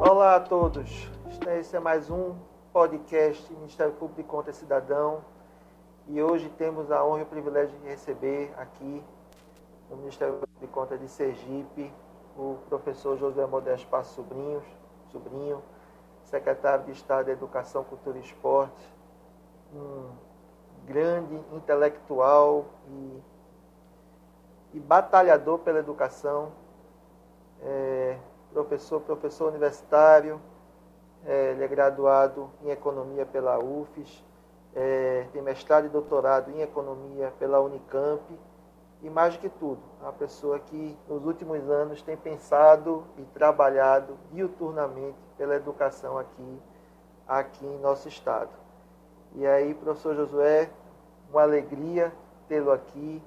Olá a todos, esse é mais um podcast Ministério Público e Contas Cidadão e hoje temos a honra e o privilégio de receber aqui no Ministério Público e Contas de Sergipe o professor José Modesto Passos Sobrinho, secretário de Estado de Educação, Cultura e Esporte, um grande intelectual e batalhador pela educação, professor universitário, ele é graduado em Economia pela UFES, tem mestrado e doutorado em Economia pela Unicamp e, mais do que tudo, é uma pessoa que nos últimos anos tem pensado e trabalhado diuturnamente pela educação aqui em nosso estado. E aí, professor Josué, uma alegria tê-lo aqui.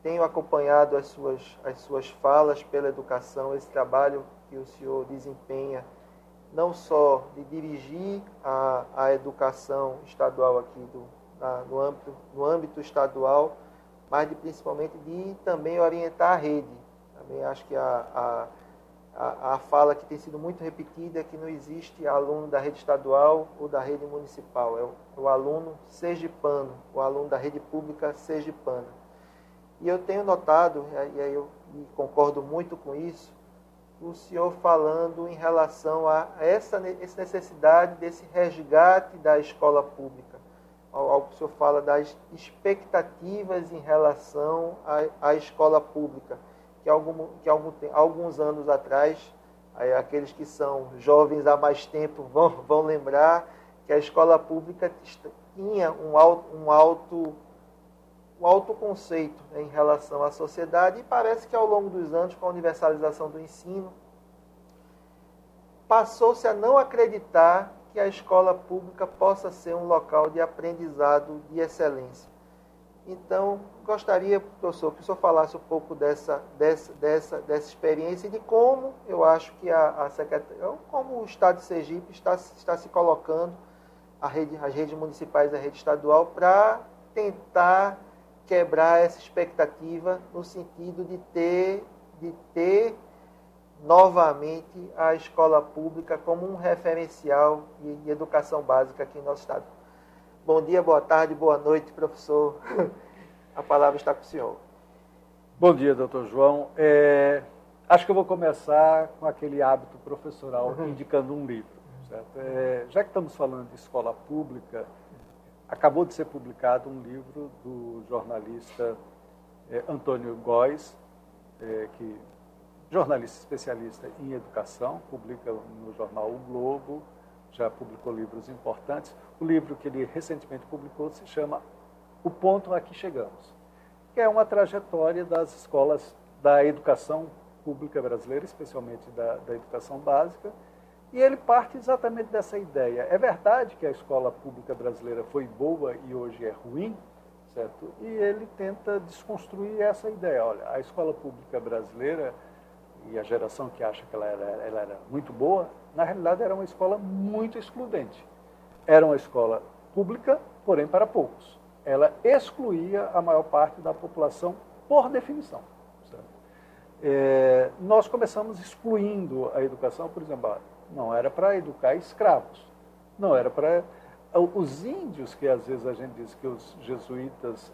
Tenho acompanhado as suas falas pela educação, esse trabalho que o senhor desempenha, não só de dirigir a educação estadual aqui no âmbito estadual, mas principalmente de também orientar a rede. Também acho que a fala que tem sido muito repetida é que não existe aluno da rede estadual ou da rede municipal, é o aluno sergipano, o aluno da rede pública sergipana. E eu tenho notado, e aí eu concordo muito com isso, o senhor falando em relação a essa necessidade desse resgate da escola pública, ao que o senhor fala das expectativas em relação à escola pública, que alguns anos atrás, aqueles que são jovens há mais tempo vão lembrar que a escola pública tinha um alto conceito em relação à sociedade, e parece que ao longo dos anos, com a universalização do ensino, passou-se a não acreditar que a escola pública possa ser um local de aprendizado de excelência. Então, gostaria, professor, que o senhor falasse um pouco dessa experiência e de como eu acho que a Secretaria, como o Estado de Sergipe está se colocando, as redes municipais e a rede estadual, para tentar quebrar essa expectativa no sentido de ter novamente a escola pública como um referencial de educação básica aqui no nosso estado. Bom dia, boa tarde, boa noite, professor. A palavra está com o senhor. Bom dia, doutor João. Acho que eu vou começar com aquele hábito professoral, indicando um livro. Certo? Já que estamos falando de escola pública, acabou de ser publicado um livro do jornalista Antônio Góes, jornalista especialista em educação, publica no jornal O Globo, já publicou livros importantes. O livro que ele recentemente publicou se chama O Ponto a que Chegamos, que é uma trajetória das escolas da educação pública brasileira, especialmente da educação básica, e ele parte exatamente dessa ideia. É verdade que a escola pública brasileira foi boa e hoje é ruim, certo? E ele tenta desconstruir essa ideia. Olha, a escola pública brasileira, e a geração que acha que ela era muito boa, na realidade era uma escola muito excludente. Era uma escola pública, porém para poucos. Ela excluía a maior parte da população por definição. Certo? Nós começamos excluindo a educação, por exemplo, não era para educar escravos, não era para... Os índios, que às vezes a gente diz que os jesuítas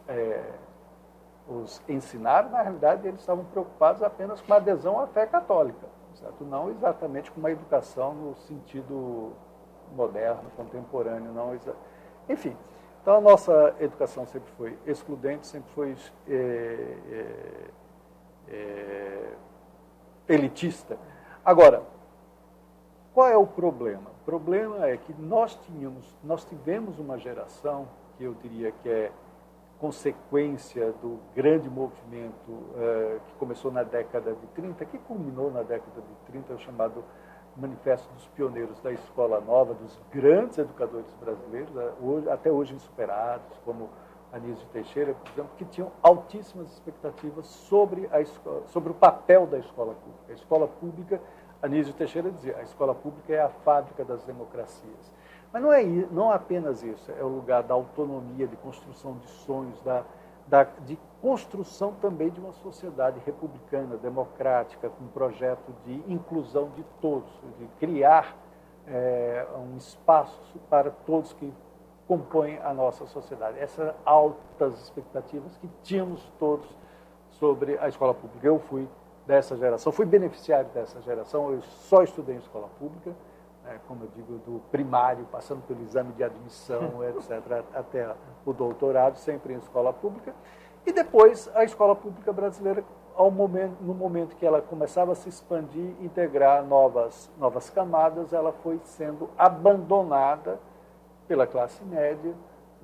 os ensinaram, na realidade eles estavam preocupados apenas com a adesão à fé católica, certo? Não exatamente com uma educação no sentido moderno, contemporâneo, não. Enfim, então a nossa educação sempre foi excludente, sempre foi elitista. Agora, qual é o problema? O problema é que nós tivemos uma geração, que eu diria que é consequência do grande movimento que começou na década de 30, que culminou na década de 30, o chamado Manifesto dos Pioneiros da Escola Nova, dos grandes educadores brasileiros, até hoje insuperados, como Anísio Teixeira, por exemplo, que tinham altíssimas expectativas sobre o papel da escola pública. A escola pública, Anísio Teixeira dizia, a escola pública é a fábrica das democracias. Mas não apenas isso, é o lugar da autonomia, de construção de sonhos, de construção também de uma sociedade republicana, democrática, com um projeto de inclusão de todos, de criar um espaço para todos que compõem a nossa sociedade. Essas altas expectativas que tínhamos todos sobre a escola pública. Eu fui dessa geração, fui beneficiário dessa geração, eu só estudei em escola pública, como eu digo, do primário, passando pelo exame de admissão, etc., até o doutorado, sempre em escola pública. E depois a escola pública brasileira, no momento que ela começava a se expandir, integrar novas camadas, ela foi sendo abandonada pela classe média,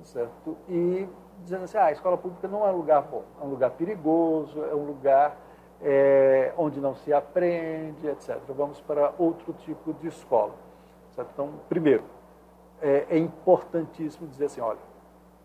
certo? E dizendo assim, a escola pública não é um lugar bom, é um lugar perigoso, é um lugar onde não se aprende, etc. Vamos para outro tipo de escola. Certo? Então, primeiro, é importantíssimo dizer assim, olha,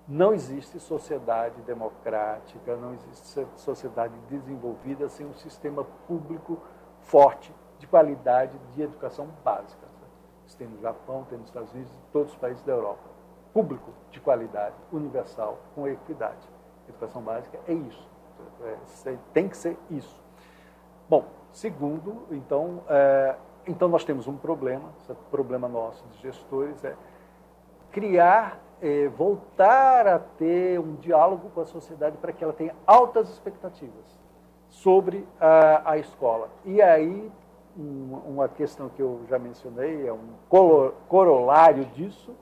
não existe sociedade democrática, não existe sociedade desenvolvida sem um sistema público forte, de qualidade, de educação básica. Certo? Isso tem no Japão, tem nos Estados Unidos, em todos os países da Europa. Público de qualidade, universal, com equidade. Educação básica é isso. Tem que ser isso. Bom, segundo, então nós temos um problema, esse problema nosso de gestores é criar, voltar a ter um diálogo com a sociedade para que ela tenha altas expectativas sobre a escola. E aí, uma questão que eu já mencionei, é um corolário disso,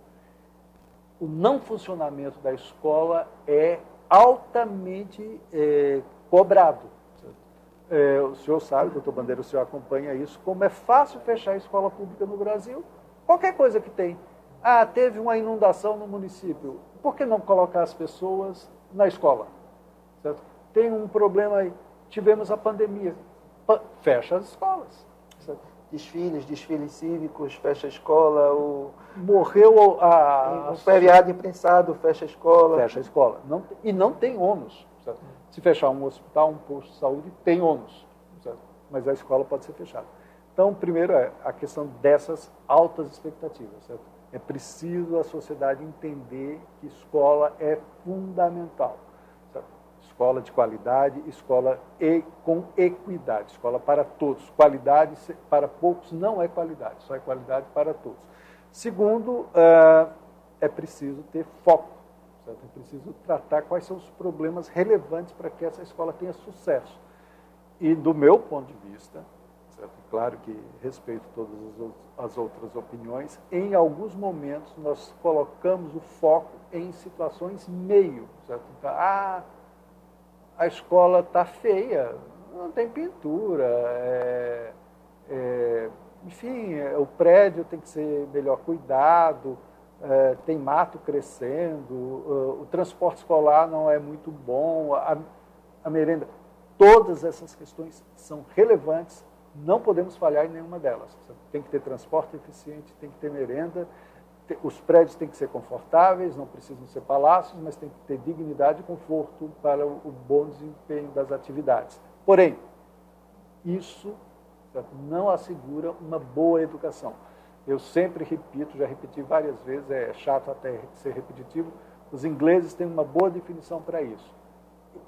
o não funcionamento da escola é altamente cobrado. O senhor sabe, doutor Bandeira, o senhor acompanha isso, como é fácil fechar a escola pública no Brasil. Qualquer coisa que tem. Teve uma inundação no município. Por que não colocar as pessoas na escola? Certo? Tem um problema aí. Tivemos a pandemia. Fecha as escolas. Certo? Desfiles cívicos, fecha a escola. Morreu um feriado imprensado, fecha a escola. Fecha a escola. E não tem ônus. Certo? Se fechar um hospital, um posto de saúde, tem ônus. Certo? Mas a escola pode ser fechada. Então, primeiro é a questão dessas altas expectativas. Certo? É preciso a sociedade entender que escola é fundamental. Certo? Escola de qualidade, escola com equidade, escola para todos. Qualidade para poucos não é qualidade, só é qualidade para todos. Segundo, é preciso ter foco. Certo? É preciso tratar quais são os problemas relevantes para que essa escola tenha sucesso. E do meu ponto de vista, certo? Claro que respeito todas as outras opiniões, em alguns momentos nós colocamos o foco em situações meio. Certo? Então, a escola está feia, não tem pintura, enfim, o prédio tem que ser melhor cuidado, tem mato crescendo, o transporte escolar não é muito bom, a merenda. Todas essas questões são relevantes, não podemos falhar em nenhuma delas. Tem que ter transporte eficiente, tem que ter merenda, os prédios têm que ser confortáveis, não precisam ser palácios, mas tem que ter dignidade e conforto para o bom desempenho das atividades. Porém, isso não assegura uma boa educação. Eu sempre repito, já repeti várias vezes, é chato até ser repetitivo, os ingleses têm uma boa definição para isso.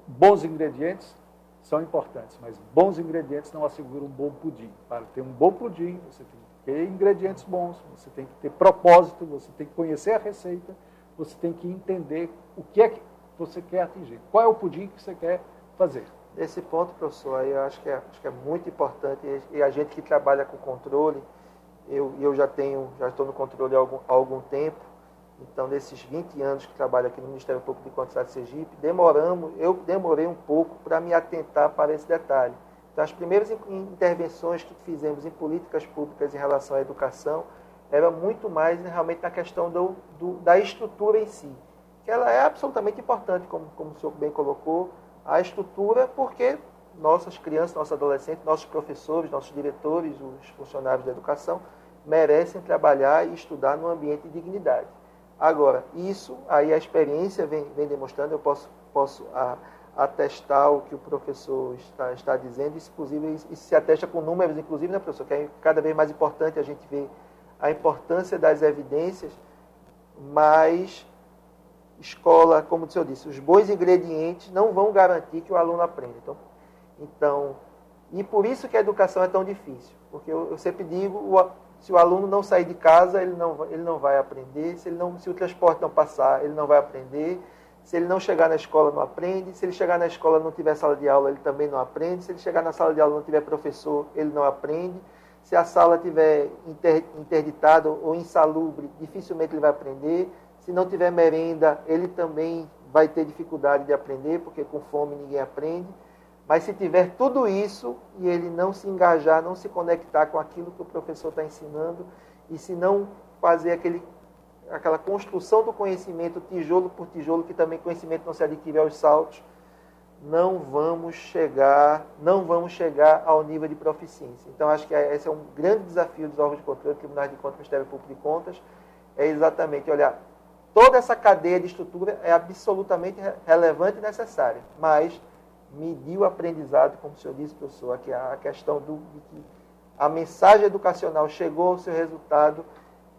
Bons ingredientes são importantes, mas bons ingredientes não asseguram um bom pudim. Para ter um bom pudim, você tem que ter ingredientes bons, você tem que ter propósito, você tem que conhecer a receita, você tem que entender o que é que você quer atingir. Qual é o pudim que você quer fazer? Nesse ponto, professor, aí eu acho que é muito importante, e a gente que trabalha com controle, eu já estou no controle há algum tempo, então nesses 20 anos que trabalho aqui no Ministério Público de Contas de Sergipe, eu demorei um pouco para me atentar para esse detalhe. Então as primeiras intervenções que fizemos em políticas públicas em relação à educação era muito mais realmente na questão da estrutura em si, que ela é absolutamente importante, como o senhor bem colocou, a estrutura, porque nossas crianças, nossos adolescentes, nossos professores, nossos diretores, os funcionários da educação, merecem trabalhar e estudar num ambiente de dignidade. Agora, isso, aí a experiência vem demonstrando, eu posso atestar o que o professor está dizendo, isso, inclusive, isso se atesta com números, inclusive, né, professor, que é cada vez mais importante a gente ver a importância das evidências, mas escola, como o senhor disse, os bons ingredientes não vão garantir que o aluno aprenda. Então, e por isso que a educação é tão difícil, porque eu sempre digo, se o aluno não sair de casa, ele não vai aprender, se o transporte não passar, ele não vai aprender, se ele não chegar na escola, não aprende, se ele chegar na escola e não tiver sala de aula, ele também não aprende, se ele chegar na sala de aula e não tiver professor, ele não aprende, se a sala estiver interditada ou insalubre, dificilmente ele vai aprender, se não tiver merenda, ele também vai ter dificuldade de aprender, porque com fome ninguém aprende. Mas se tiver tudo isso e ele não se engajar, não se conectar com aquilo que o professor está ensinando, e se não fazer aquela construção do conhecimento tijolo por tijolo, que também conhecimento não se adquire aos saltos, não vamos chegar ao nível de proficiência. Então, acho que esse é um grande desafio dos órgãos de controle, Tribunais de Contas, Ministério Público de Contas, é exatamente olhar, toda essa cadeia de estrutura é absolutamente relevante e necessária, mas medir o aprendizado, como o senhor disse, professor, aqui a questão de que a mensagem educacional chegou ao seu resultado,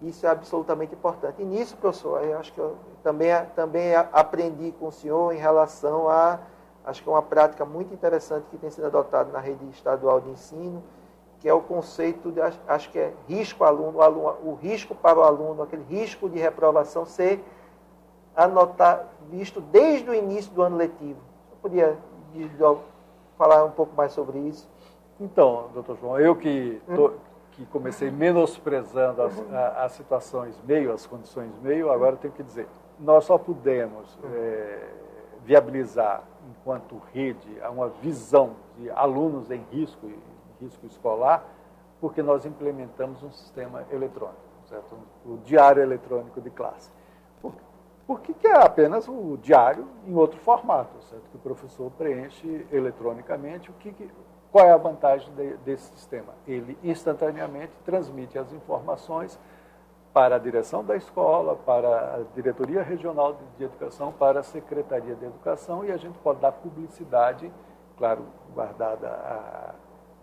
isso é absolutamente importante. E nisso, professor, eu acho que eu também aprendi com o senhor em relação acho que é uma prática muito interessante que tem sido adotada na rede estadual de ensino, que é o conceito de, acho que é risco aluno, o risco para o aluno, aquele risco de reprovação ser visto desde o início do ano letivo. Eu podia falar um pouco mais sobre isso? Então, doutor João, eu que comecei menosprezando as situações meio, as condições meio, agora tenho que dizer, nós só pudemos viabilizar, enquanto rede, uma visão de alunos em risco escolar, porque nós implementamos um sistema eletrônico, certo? O diário eletrônico de classe. Por que é apenas o diário em outro formato, certo? Que o professor preenche eletronicamente. Qual é a vantagem desse sistema? Ele instantaneamente transmite as informações para a direção da escola, para a Diretoria Regional de Educação, para a Secretaria de Educação, e a gente pode dar publicidade, claro, guardada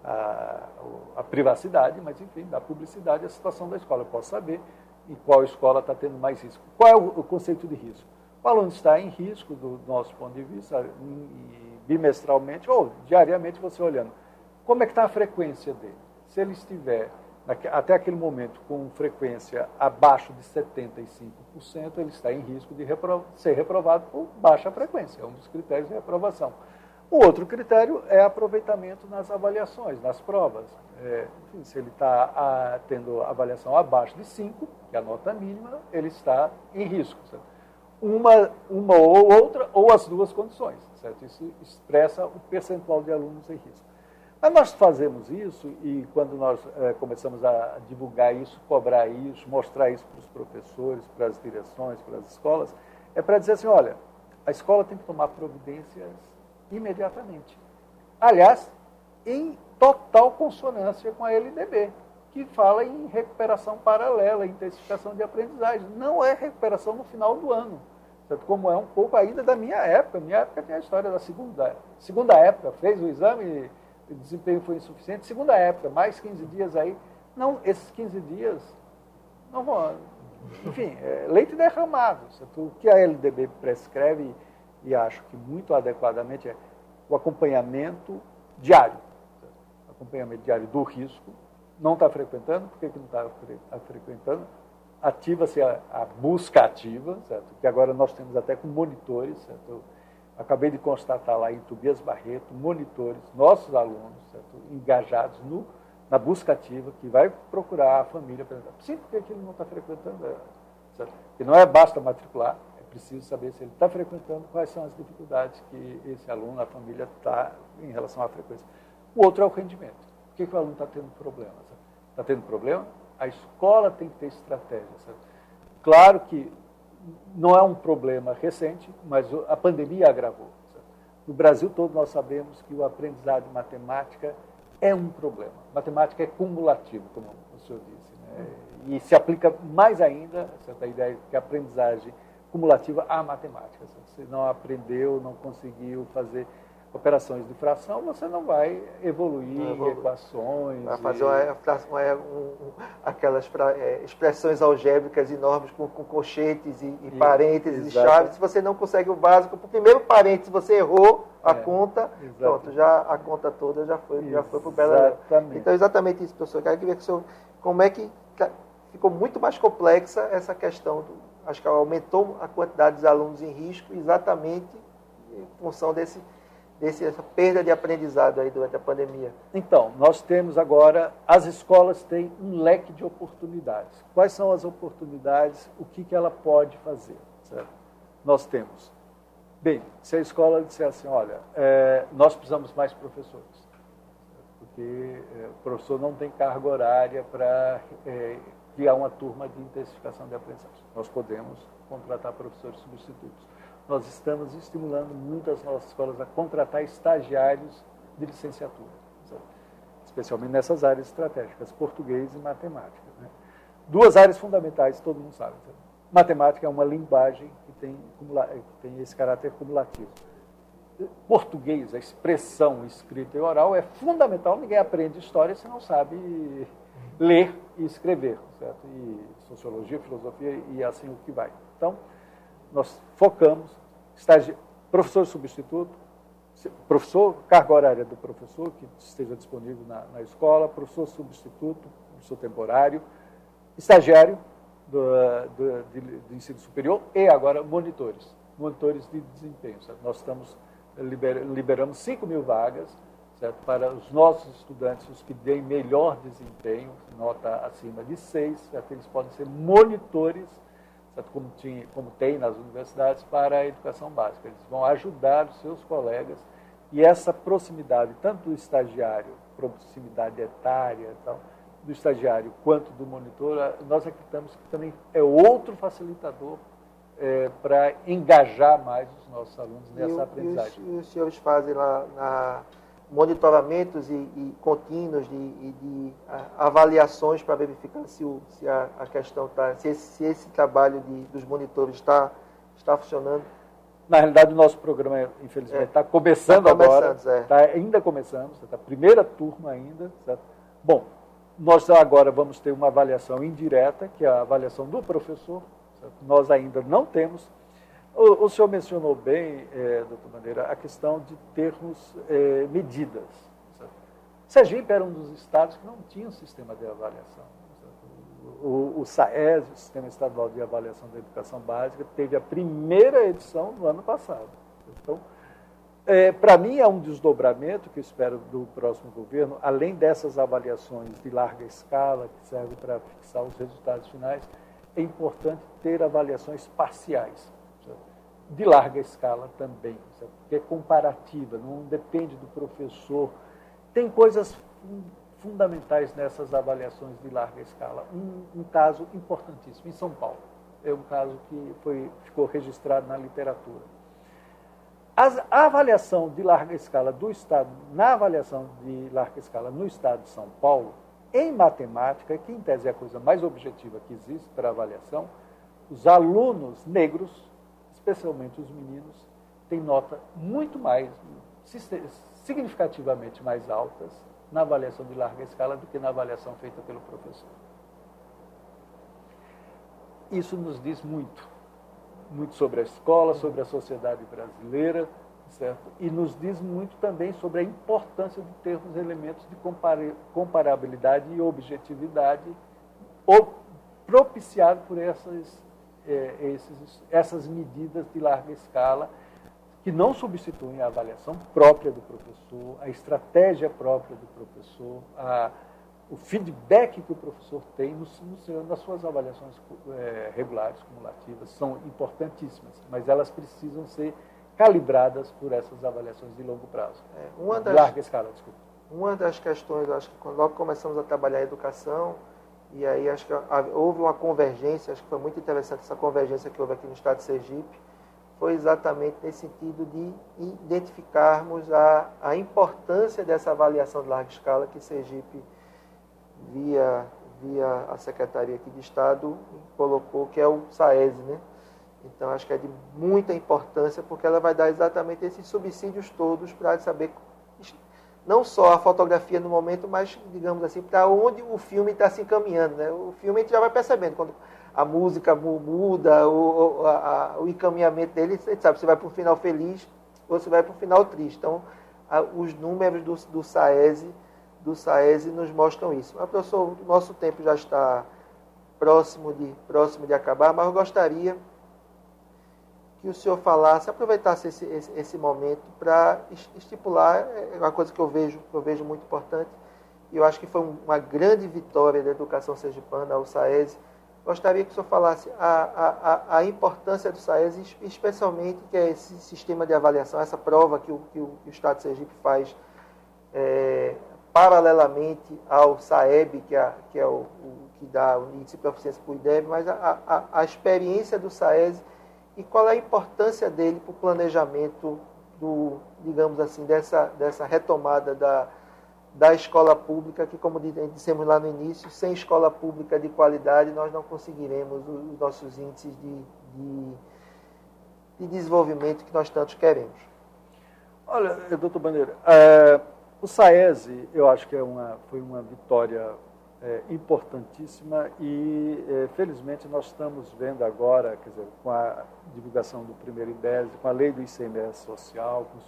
a privacidade, mas, enfim, dar publicidade à situação da escola. Eu posso saber em qual escola está tendo mais risco. Qual é o conceito de risco? O aluno está em risco, do nosso ponto de vista, bimestralmente ou diariamente, você olhando. Como é que está a frequência dele? Se ele estiver, até aquele momento, com frequência abaixo de 75%, ele está em risco de ser reprovado por baixa frequência. É um dos critérios de reprovação. O outro critério é aproveitamento nas avaliações, nas provas. Enfim, se ele está tendo avaliação abaixo de 5, que é a nota mínima, ele está em risco. Certo? Uma ou outra, ou as duas condições. Certo? Isso expressa o percentual de alunos em risco. Mas nós fazemos isso, e quando nós começamos a divulgar isso, cobrar isso, mostrar isso para os professores, para as direções, para as escolas, é para dizer assim, olha, a escola tem que tomar providências imediatamente. Aliás, em total consonância com a LDB, que fala em recuperação paralela, intensificação de aprendizagem. Não é recuperação no final do ano, certo? Como é um pouco ainda da minha época. Minha época tem a história da segunda época, fez o exame, o desempenho foi insuficiente, segunda época, mais 15 dias aí. Não, esses 15 dias não vão... Enfim, leite derramado. Certo? O que a LDB prescreve, e acho que muito adequadamente, é o acompanhamento diário. Certo? Acompanhamento diário do risco. Não está frequentando, por que não está frequentando? Ativa-se a busca ativa, certo? Que agora nós temos até com monitores, certo? Eu acabei de constatar lá em Tobias Barreto, monitores, nossos alunos, certo? Engajados na busca ativa, que vai procurar a família. Sim, por que ele não está frequentando? Certo? E não é basta matricular, é preciso saber se ele está frequentando, quais são as dificuldades que esse aluno, a família, está em relação à frequência. O outro é o rendimento. Por que o aluno está tendo problema? Está tendo problema? A escola tem que ter estratégia. Certo? Claro que não é um problema recente, mas a pandemia agravou. Certo? No Brasil todo nós sabemos que o aprendizado de matemática é um problema. Matemática é cumulativo, como o senhor disse. Né? E se aplica mais ainda a ideia de que a aprendizagem cumulativa à matemática. Certo? Você não aprendeu, não conseguiu fazer operações de fração, você não vai evoluir em equações. Vai fazer aquelas expressões algébricas enormes com colchetes e parênteses e chaves. Se você não consegue o básico, o primeiro parênteses você errou a conta, pronto, já a conta toda já foi para o belo. Então, exatamente isso, professor. Eu quero ver que o senhor, como é que ficou muito mais complexa essa questão, acho que aumentou a quantidade de alunos em risco exatamente em função dessa perda de aprendizado aí durante a pandemia. Então, nós temos agora, as escolas têm um leque de oportunidades. Quais são as oportunidades? O que ela pode fazer? Certo? Nós temos. Bem, se a escola disser assim, olha, nós precisamos mais professores, porque o professor não tem carga horária para criar uma turma de intensificação de aprendizagem. Nós podemos contratar professores substitutos. Nós estamos estimulando muito as nossas escolas a contratar estagiários de licenciatura, certo? Especialmente nessas áreas estratégicas, português e matemática. Né? Duas áreas fundamentais, todo mundo sabe. Certo? Matemática é uma linguagem que tem esse caráter cumulativo. Português, a expressão escrita e oral é fundamental. Ninguém aprende história se não sabe ler e escrever, certo? E sociologia, filosofia e assim o que vai. Então, nós focamos, professor substituto, carga horária do professor, que esteja disponível na escola, professor substituto, professor temporário, estagiário do ensino superior e agora monitores de desempenho. Certo? Nós liberamos 5.000 vagas, certo? Para os nossos estudantes, os que deem melhor desempenho, nota acima de 6, certo? Eles podem ser monitores, certo? Como tem nas universidades, para a educação básica. Eles vão ajudar os seus colegas e essa proximidade, tanto do estagiário, proximidade etária, tal, do estagiário quanto do monitor, nós acreditamos que também é outro facilitador para engajar mais os nossos alunos nessa aprendizagem. E os senhores fazem lá monitoramentos e contínuos de avaliações para verificar se a questão está, se esse trabalho dos monitores está funcionando? Na realidade, o nosso programa, infelizmente, está começando agora. Está ainda começando, está a primeira turma ainda. Certo? Bom, nós agora vamos ter uma avaliação indireta, que é a avaliação do professor. Certo? Nós ainda não temos. O senhor mencionou bem, doutor Bandeira, a questão de termos medidas. Certo? Sergipe era um dos estados que não tinha um sistema de avaliação. O SAES, o Sistema Estadual de Avaliação da Educação Básica, teve a primeira edição no ano passado. Então, para mim é um desdobramento que eu espero do próximo governo, além dessas avaliações de larga escala, que servem para fixar os resultados finais, é importante ter avaliações parciais, certo? De larga escala também, certo? Que é comparativa, não depende do professor. Tem coisas fundamentais nessas avaliações de larga escala. Um caso importantíssimo, em São Paulo. É um caso que ficou registrado na literatura. A avaliação de larga escala do Estado, na avaliação de larga escala no Estado de São Paulo, em matemática, que em tese é a coisa mais objetiva que existe para avaliação, os alunos negros, especialmente os meninos, têm nota muito mais, significativamente mais altas na avaliação de larga escala do que na avaliação feita pelo professor. Isso nos diz muito sobre a escola, sobre a sociedade brasileira, certo? E nos diz muito também sobre a importância de termos elementos de comparabilidade e objetividade propiciado por essas medidas de larga escala, que não substituem a avaliação própria do professor, a estratégia própria do professor, o feedback que o professor tem nas suas avaliações regulares, cumulativas, são importantíssimas, mas elas precisam ser calibradas por essas avaliações de longo prazo. Larga escala, desculpa. Uma das questões, acho que quando logo começamos a trabalhar a educação, e aí acho que houve uma convergência, acho que foi muito interessante essa convergência que houve aqui no estado de Sergipe, foi exatamente nesse sentido de identificarmos a importância dessa avaliação de larga escala que Sergipe, via a Secretaria aqui de Estado, colocou, que é o SAES, né? Então, acho que é de muita importância, porque ela vai dar exatamente esses subsídios todos para saber não só a fotografia no momento, mas, digamos assim, para onde o filme está se encaminhando. Né? O filme a gente já vai percebendo, quando a música muda, o encaminhamento dele, você sabe, você vai para um final feliz ou você vai para um final triste. Então, os números do SAESE nos mostram isso. Mas, professor, o nosso tempo já está próximo de acabar, mas eu gostaria que o senhor falasse, aproveitasse esse momento para estipular uma coisa que eu vejo muito importante, e eu acho que foi uma grande vitória da educação sergipana, o SAESE. Gostaria que o senhor falasse a importância do SAESE, especialmente que é esse sistema de avaliação, essa prova que o Estado de Sergipe faz paralelamente ao SAEB, que é o que dá o índice de proficiência para o IDEB, mas a experiência do SAESE e qual é a importância dele para o planejamento digamos assim, dessa retomada da escola pública, que, como dissemos lá no início, sem escola pública de qualidade, nós não conseguiremos os nossos índices de desenvolvimento que nós tantos queremos. Olha, doutor Bandeira, o SAESE, eu acho que foi uma vitória importantíssima e, felizmente, nós estamos vendo agora, quer dizer, com a divulgação do primeiro IDESE, com a lei do ICMS social, com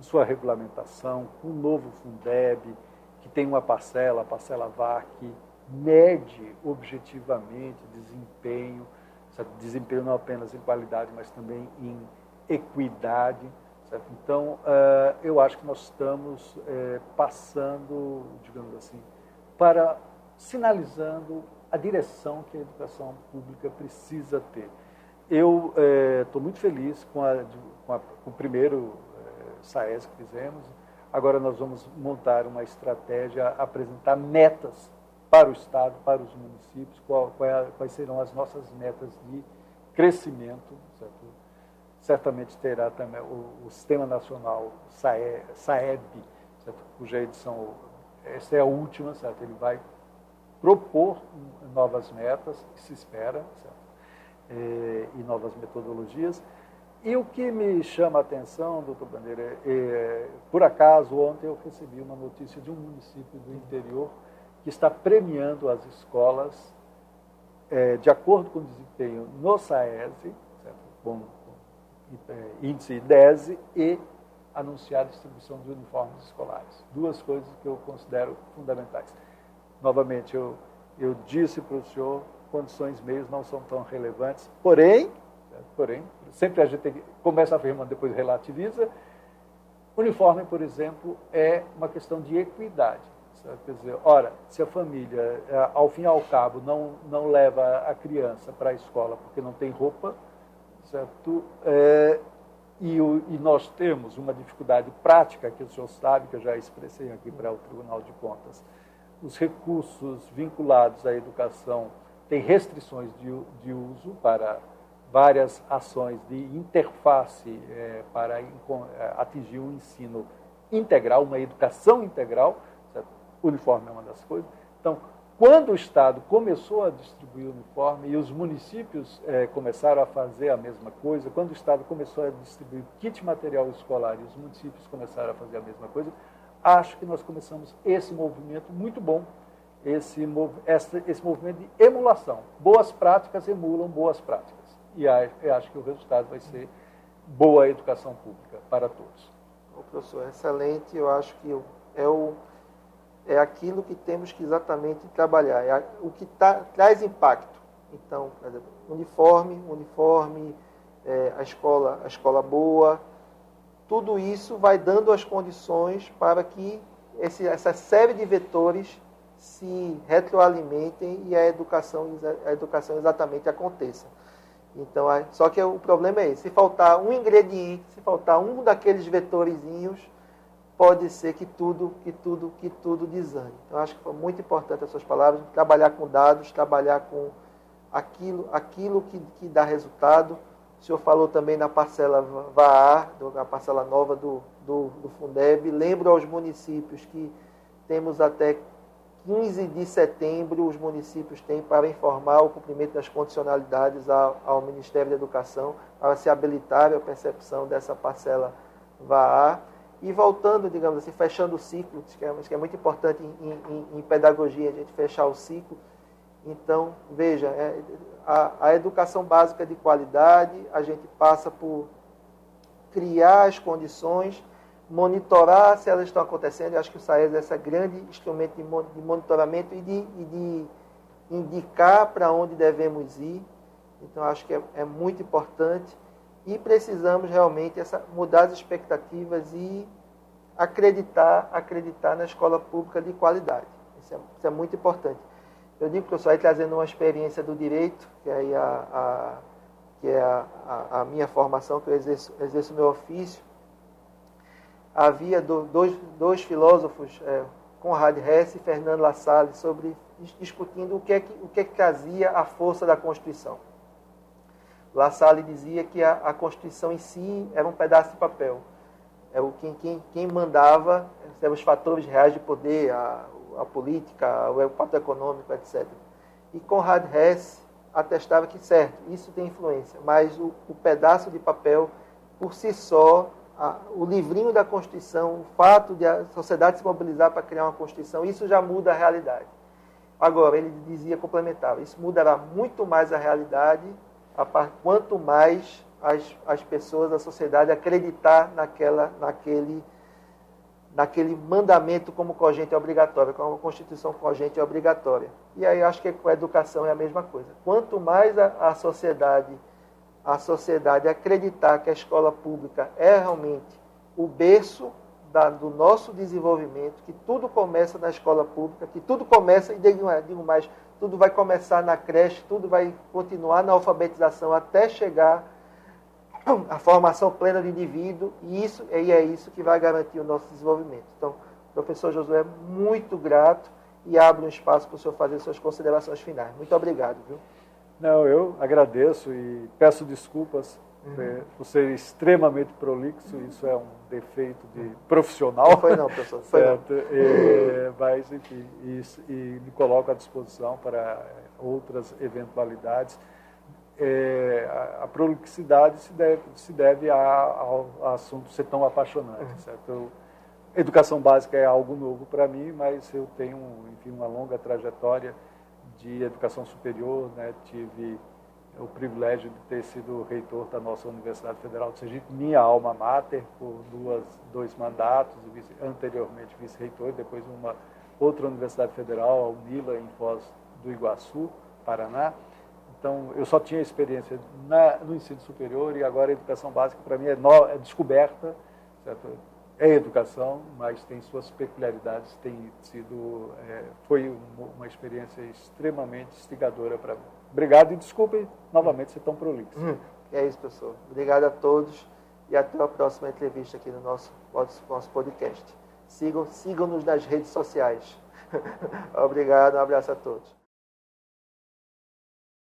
sua regulamentação, com o novo Fundeb, que tem uma parcela, a parcela VAR, que mede objetivamente desempenho não apenas em qualidade, mas também em equidade. Certo? Então, eu acho que nós estamos passando, digamos assim, sinalizando a direção que a educação pública precisa ter. Eu estou muito feliz com o primeiro SAESE que fizemos. Agora nós vamos montar uma estratégia, apresentar metas para o Estado, para os municípios, quais serão as nossas metas de crescimento. Certo? Certamente terá também o Sistema Nacional SAEB, certo? Cuja edição, essa é a última, certo? Ele vai propor novas metas, que se espera, certo? E novas metodologias. E o que me chama a atenção, doutor Bandeira, por acaso, ontem eu recebi uma notícia de um município do interior que está premiando as escolas de acordo com o desempenho no SAESE, certo? Com índice IDESE, e anunciar a distribuição de uniformes escolares. Duas coisas que eu considero fundamentais. Novamente, eu disse para o senhor, condições meios não são tão relevantes, porém, sempre a gente começa afirmando, depois relativiza. Uniforme, por exemplo, é uma questão de equidade. Certo? Quer dizer, ora, se a família, ao fim e ao cabo, não leva a criança para a escola porque não tem roupa, certo? E nós temos uma dificuldade prática, que o senhor sabe, que eu já expressei aqui para o Tribunal de Contas. Os recursos vinculados à educação têm restrições de uso para várias ações de interface para atingir um ensino integral, uma educação integral. Certo? O uniforme é uma das coisas. Então, quando o Estado começou a distribuir o uniforme e os municípios começaram a fazer a mesma coisa, quando o Estado começou a distribuir kit material escolar e os municípios começaram a fazer a mesma coisa, acho que nós começamos esse movimento muito bom, esse movimento de emulação. Boas práticas emulam boas práticas. E eu acho que o resultado vai ser boa educação pública para todos. Professor, excelente. Eu acho que é aquilo que temos que exatamente trabalhar, o que traz impacto. Então, por exemplo, uniforme, a escola boa, tudo isso vai dando as condições para que essa série de vetores se retroalimentem e a educação exatamente aconteça. Então, só que o problema é esse: se faltar um ingrediente, se faltar um daqueles vetorizinhos, pode ser que tudo desane. Então, acho que foi muito importante as suas palavras, trabalhar com dados, trabalhar com aquilo que dá resultado. O senhor falou também na parcela VAR, na parcela nova do Fundeb. Lembro aos municípios que temos até 15 de setembro, os municípios têm para informar o cumprimento das condicionalidades ao Ministério da Educação, para se habilitar a percepção dessa parcela VAA. E voltando, digamos assim, fechando o ciclo, que é muito importante em pedagogia, a gente fechar o ciclo. Então, veja, a educação básica de qualidade, a gente passa por criar as condições, monitorar se elas estão acontecendo. Eu acho que o SAES é esse grande instrumento de monitoramento e de indicar para onde devemos ir. Então, acho que é muito importante. E precisamos realmente mudar as expectativas e acreditar na escola pública de qualidade. Isso é muito importante. Eu digo, professor, aí trazendo uma experiência do direito, que é a minha formação, que eu exerço meu ofício. Havia dois filósofos, Conrad Hesse e Fernando Lassalle, discutindo o que é que trazia a força da Constituição. Lassalle dizia que a Constituição em si era um pedaço de papel. Quem mandava eram os fatores reais de poder, a política, o fato econômico, etc. E Conrad Hesse atestava que, certo, isso tem influência, mas o pedaço de papel, por si só, o livrinho da Constituição, o fato de a sociedade se mobilizar para criar uma Constituição, isso já muda a realidade. Agora, ele dizia, complementava, isso mudará muito mais a realidade quanto mais as pessoas, a sociedade, acreditar naquele mandamento como cogente obrigatório, como a Constituição cogente e obrigatória. E aí acho que com a educação é a mesma coisa. Quanto mais a sociedade acreditar que a escola pública é realmente o berço do nosso desenvolvimento, que tudo começa na escola pública, que tudo começa, e digo mais, tudo vai começar na creche, tudo vai continuar na alfabetização até chegar à formação plena do indivíduo, e é isso que vai garantir o nosso desenvolvimento. Então, professor Josué, muito grato e abro um espaço para o senhor fazer suas considerações finais. Muito obrigado, viu? Não, eu agradeço e peço desculpas por ser extremamente prolixo, isso é um defeito de profissional. Não foi não, professor. Certo. Mas, enfim, e me coloco à disposição para outras eventualidades. A prolixidade se deve ao assunto ser tão apaixonante, certo? Educação básica é algo novo para mim, mas eu tenho, enfim, uma longa trajetória de educação superior, né? Tive o privilégio de ter sido reitor da nossa Universidade Federal de Sergipe, minha alma mater, por dois mandatos, anteriormente vice-reitor, depois uma outra Universidade Federal, a UNILA, em Foz do Iguaçu, Paraná. Então, eu só tinha experiência no ensino superior e agora a educação básica, para mim, é descoberta, certo? É educação, mas tem suas peculiaridades, foi uma experiência extremamente instigadora para mim. Obrigado e desculpem novamente ser tão prolixo. É isso, professor. Obrigado a todos e até a próxima entrevista aqui no nosso podcast. Sigam-nos nas redes sociais. Obrigado, um abraço a todos.